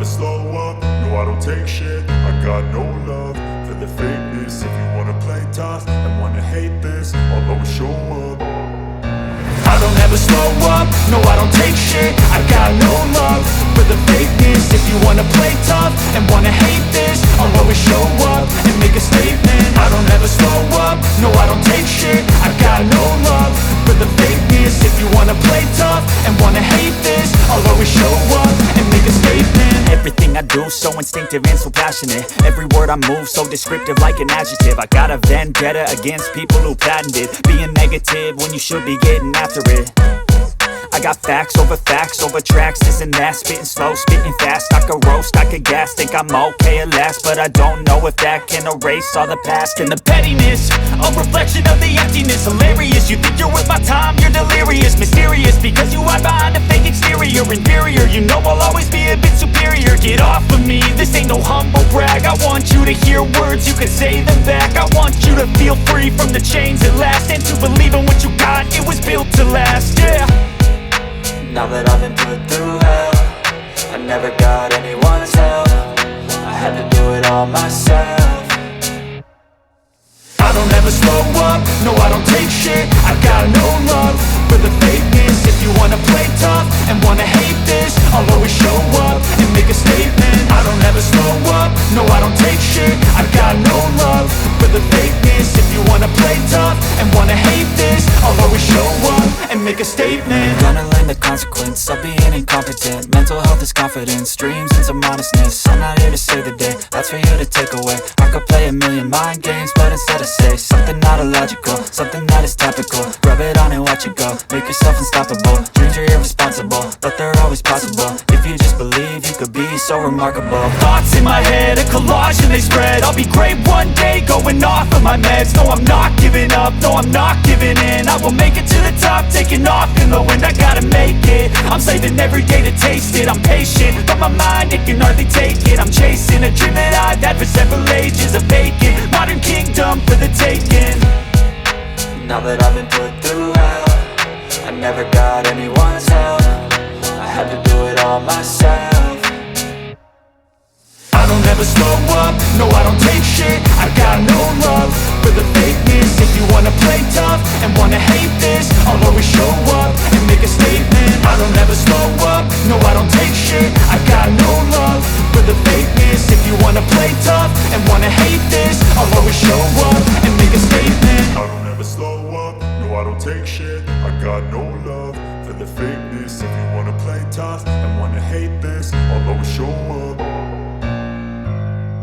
slow up, no I don't take shit. I got no love for the fakeness. If you wanna play tough and wanna hate this, I'll always show up. I don't ever slow up, no I don't take shit. I got no love for the fakeness. If you wanna play tough and wanna hate this, I'll always show up and make a statement. I don't ever slow up, no I don't take shit. I got no love for the fakeness. If you wanna play tough and wanna hate this, I'll always show up and make a statement. Everything I do so instinctive and so passionate. Every word I move so descriptive like an adjective. I got a vendetta against people who patented being negative when you should be getting after it. I got facts over tracks, this and that. Spitting slow, spitting fast, I could roast, I could gas. Think I'm okay at last, but I don't know if that can erase all the past. And the pettiness, a reflection of the emptiness. Hilarious, you think you're worth my time, you're delirious. Mysterious, because you hide behind a fake exterior. Inferior, you know I'll always be a bit superior. Get off of me, this ain't no humble brag. I want you to hear words, you can say them back. I want you to feel free from the chains at last, and to believe in what you got, it was built to last, yeah. Now that I've been put through hell, I never got anyone's help. I had to do it all myself. I don't ever slow up, no I don't take shit. I got no love for the fakeness. If you wanna play tough and wanna hate this, I'll always show up and make a statement. I don't ever slow up, no I don't take shit. I got no love for the fakeness. If you wanna play tough and wanna hate this, I'll always show up and make a statement. Gonna learn the consequence of being incompetent. Mental health is confidence, dreams and some honestness. I'm not here to save the day, that's for you to take away. I could play a million mind games, but instead I say something not illogical, something that is topical. Rub it on and watch it go, make yourself unstoppable. Dreams are irresponsible, but they're always possible. If you just believe, you could be so remarkable. Thoughts in my head, a collage and they spread. I'll be great one day, going off of my meds. No, I'm not giving up, no, I'm not giving in. I will make it to the top, taking off in the wind. I gotta make it, I'm saving every day to taste it. I'm patient, but my mind, it can hardly take it. I'm chasing a dream that I've had for several ages. A vacant, modern kingdom for the taking. Now that I've been put through hell, I never got anyone's help. I had to do it all myself. I don't ever slow up, no I don't take shit. I got no love for the fakeness. If you wanna play tough and wanna hate this, I'll always show up and make a statement. I don't ever slow up, no I don't take shit. I got no love for the fakeness. If you wanna play tough and wanna hate